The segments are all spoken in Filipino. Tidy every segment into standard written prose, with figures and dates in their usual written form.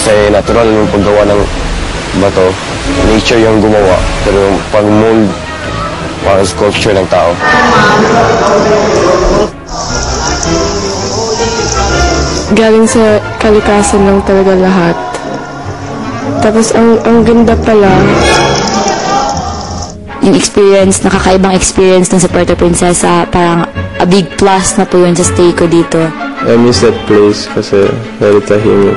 Kasi natural yung paggawa ng bato. Nature yung gumawa. Pero yung pag-mold, parang sculpture ng tao. Galing sa kalikasan lang talaga lahat. Tapos ang ganda pala. Yung experience, nakakaibang experience dun sa Puerto Princesa, parang a big plus na po yun sa stay ko dito. I miss that place kasi very tahimik.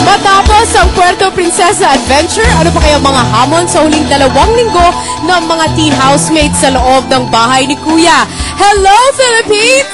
Matapos ang Puerto Princesa Adventure, ano pa kaya mga hamon sa huling 2 linggo ng mga teen housemates sa loob ng bahay ni Kuya? Hello, Philippines!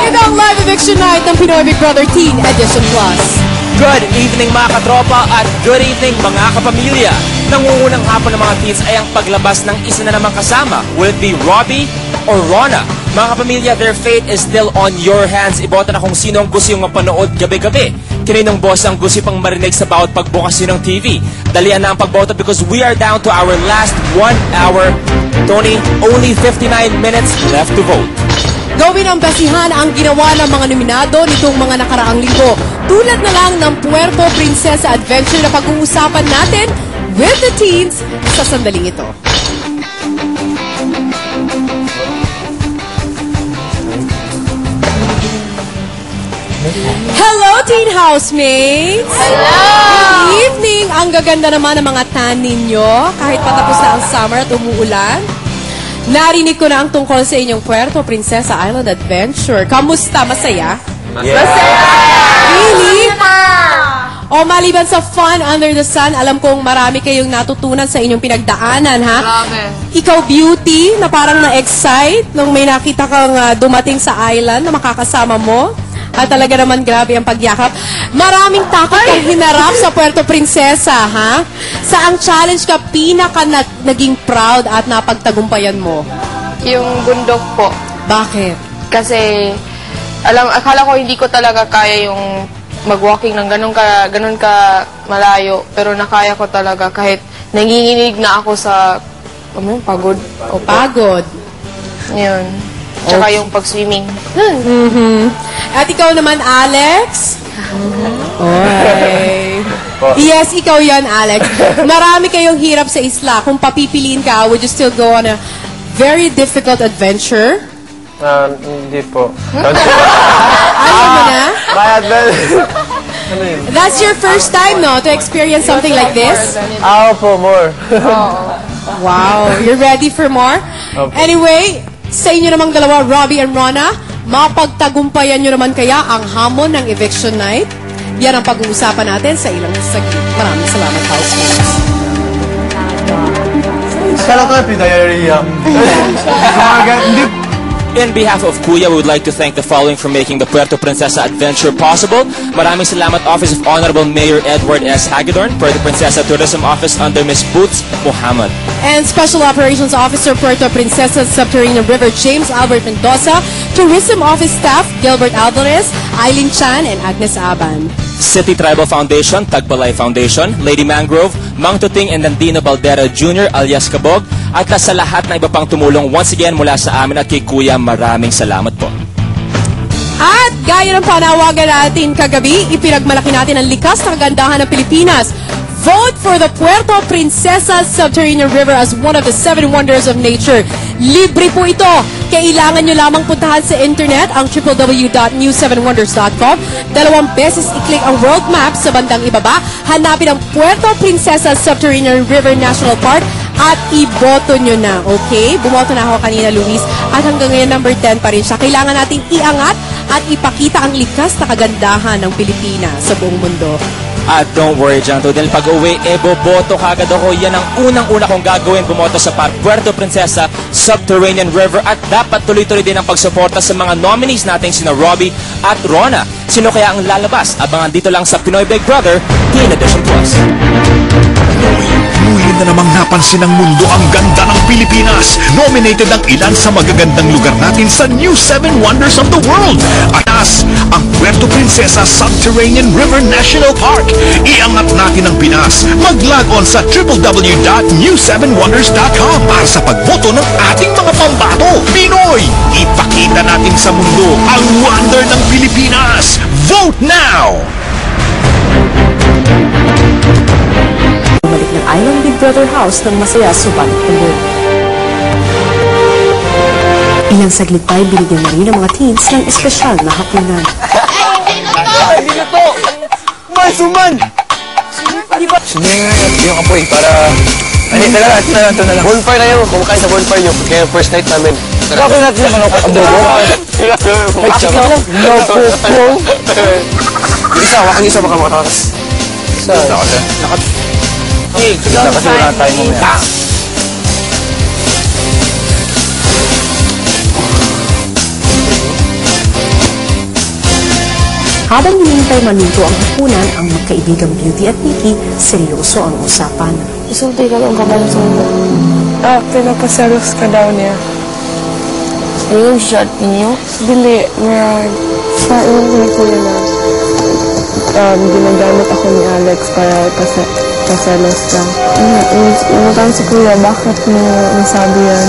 Ito ang live eviction night ng Pinoy Big Brother Teen Edition Plus. Good evening mga katropa at good evening mga kapamilya. Nangungunang hapon ng mga teens ay ang paglabas ng isa na namang kasama. Will it be Robbie or Rona? Mga kapamilya, their fate is still on your hands. Iboto na kung sino ang gusto yung mapanood gabi-gabi. Kaninong boss ang gusto pang marinig sa bawat pagbukas nyo ng TV. Dalian na ang pagboto because we are down to our last 1 hour. Tony, only 59 minutes left to vote. Gawin ang basihan ang ginawa ng mga nominado nitong mga nakaraang linggo. Tulad na lang ng Puerto Princesa Adventure na pag-uusapan natin with the teens sa sandaling ito. Hello, teen housemates! Hello! Good evening! Ang gaganda naman ng mga tan ninyo kahit patapos na ang summer at umuulan. Narinig ko na ang tungkol sa inyong Puerto Princesa Island Adventure. Kamusta? Masaya? Masaya! Really? O maliban sa fun under the sun, alam kong marami kayong natutunan sa inyong pinagdaanan, ha? Marami. Ikaw, Beauty, na parang na-excite nung may nakita kang dumating sa island na makakasama mo. At talaga naman grabe ang pagyakap. Maraming takot kang hinarap sa Puerto Princesa, ha? Saang challenge ka pinaka naging proud at napagtagumpayan mo? Yung bundok po. Bakit? Kasi, akala ko hindi ko talaga kaya yung mag-walking ng ganun ka malayo. Pero nakaya ko talaga kahit nanginginig na ako sa, pagod. O pagod. Yun. Tsaka yung pag-swimming. At ikaw naman, Alex? Okay. Yes, ikaw yan, Alex. Marami kayong hirap sa isla. Kung papipiliin ka, would you still go on a very difficult adventure? Hindi po. Ayaw mo na? Ano yun? That's your first time, no? To experience something like this? Po, more. Wow. You're ready for more? Anyway, sa inyo namang dalawa, Robbie and Rona, mapagtagumpayan nyo naman kaya ang hamon ng eviction night? Yan ang pag-uusapan natin sa ilang saglit. Maraming salamat, housemates. In behalf of Kuya, we would like to thank the following for making the Puerto Princesa Adventure possible. Maraming salamat Office of Honorable Mayor Edward S. Hagedorn, Puerto Princesa Tourism Office under Ms. Boots Muhammad. And Special Operations Officer, Puerto Princesa Subterranean River, James Albert Mendoza, Tourism Office Staff, Gilbert Alvarez, Eileen Chan, and Agnes Aban. City Tribal Foundation, Tagbalay Foundation, Lady Mangrove, Mang Tuting and Nandino Baldera Jr. alias Kabog, at sa lahat na iba pang tumulong once again mula sa amin at kay Kuya, maraming salamat po. At gaya ng panawagan natin kagabi, ipinagmalaki natin ang likas na kagandahan ng Pilipinas. Vote for the Puerto Princesa Subterranean River as one of the 7 wonders of nature. Libre po ito. Kailangan nyo lamang puntahan sa internet ang www.news7wonders.com. 2 beses i-click ang world map sa bandang ibaba. Hanapin ang Puerto Princesa Subterranean River National Park at iboto nyo na, okay? Bumoto na ako kanina, Luis. At hanggang ngayon, number 10 pa rin siya. Kailangan natin iangat at ipakita ang likas na kagandahan ng Pilipinas sa buong mundo. At don't worry dyan, dahil pag-uwi, boboto kagad ako. Yan ang unang-una kong gagawin, bumoto sa Puerto Princesa Subterranean River. At dapat tuloy-tuloy din ang pagsuporta sa mga nominees natin, sina Robbie at Rona. Sino kaya ang lalabas? Abangan dito lang sa Pinoy Big Brother Teen Edition Plus. na namang napansin ng mundo ang ganda ng Pilipinas. Nominated ang ilan sa magagandang lugar natin sa New 7 Wonders of the World. Atas, ang Puerto Princesa Subterranean River National Park. Iangat natin ang Pinas. Mag-log on sa www.new7wonders.com para sa pagboto ng ating mga pambato. Pinoy, ipakita natin sa mundo ang wonder ng Pilipinas. Vote now! Bumalik ng Island Big Brother House ng masaya subalit pagod. Ilang saglit tayo binigyan na rin ng mga teens ng espesyal na hapunan. Ay, hindi na to! Suman! Suman! Yung apoy para... Ay, ito na lang. Bonfire na yun. Kumakain sa bonfire nyo. Kaya first night namin. Gagawin natin yung manok. Adobo. Bakit ka lang? Isa, wakang isa baka makatakas. Isa. Nakat... Kasi wala tayo mamaya. Habang hinihintay maluto ang hapunan, ang magkaibigang Beauty at Nikki, seryoso ang usapan. Isulti ka lang kapal sa mundo. Pinapaselos ka daw niya. Ano yung shot niyo? Dili, sa iwan ko ni Kuya na ginagamit ako ni Alex para paselos ka. Inutan si Kuya, bakit mo nasabi yan?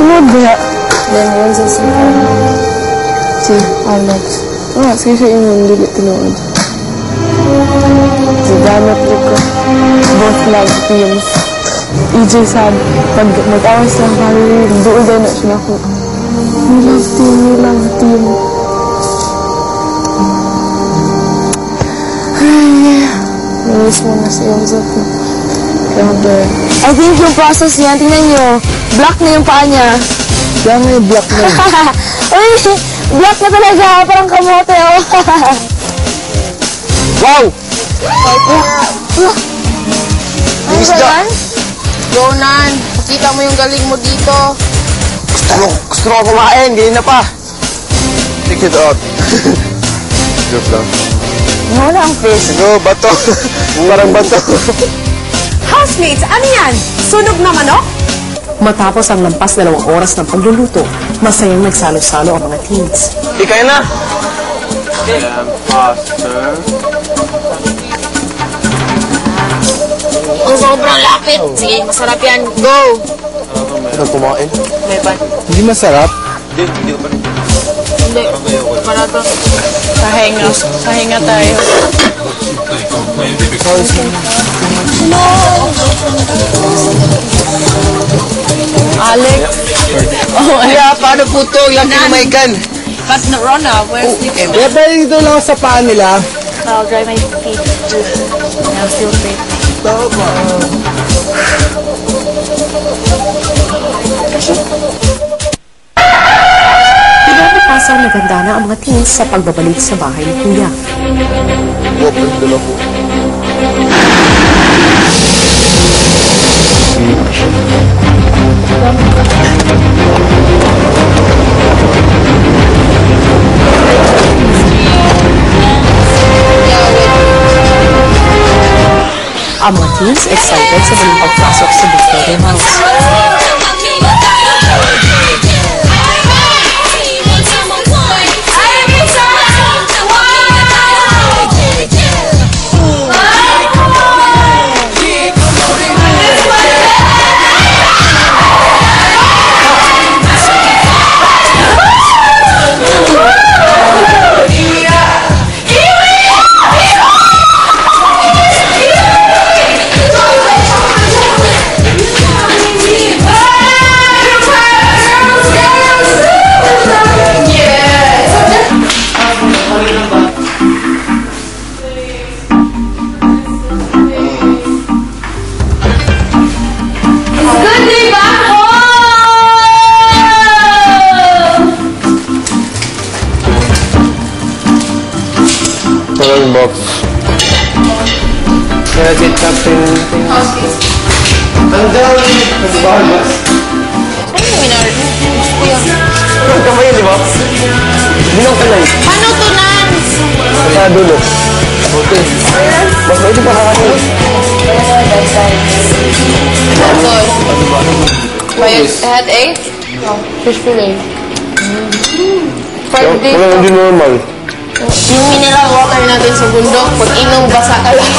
Ano ba? Then, yun sa si Alex. Sige siya yung dili tinuod. Gamit ko both love teams. EJ sabi, pag mag-awas ng family, doon din na siya ako. We love team. Ay, namiss mo na si Elzot. Grabe. I think yung process niya, tingnan nyo, black na yung paa niya. Kaya nga yung black na. Uy, black na talaga, parang kamote, oh. Wow! Ano ba yan? Ronan, pakita mo yung galing mo dito. Gusto ko kumain, ganyan na pa. Take it out. Joke lang. Wala ang face. Ano, bato. Parang bato. Housemates, ano yan? Sunog na manok? Matapos ang lampas 2 oras ng pagluluto, masayang nagsalo-salo ang mga teens. Di kaya na. Sobrang lapit. Sige, masarap yan. Go! Ano kumain? May pan. Hindi masarap. Hindi. Para to. Pahinga tayo. No! Alex. Oh, yeah, paano po ito? Yung pinamaikan. But Rona, where's the... Kaya ba dito lang sa paa nila? I'll dry my feet. I'll still pray. Pinapapasang naganda na ang mga teens sa pagbabalik sa bahay ni Kuya. Open dala po. Ang mga teens excited sa muling pagpasok sa Big Brother House. Walang box. Kaya si Captain... Ang dami! Nagbagas. Ano yung minar? Gusto yun. Ano ka ba yun, di ba? Bilang ka na yun. Paano to, Nans? Sa dulo. Okay. Mas maiti pa kakasin. I had 8? Fish fillet. 5 days. Wala hindi normal. Yung mineral water natin sa bundok, pag inom, basa ka lang.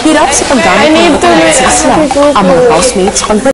Hirap sa paggamit ng mga isla. Ang mga housemates,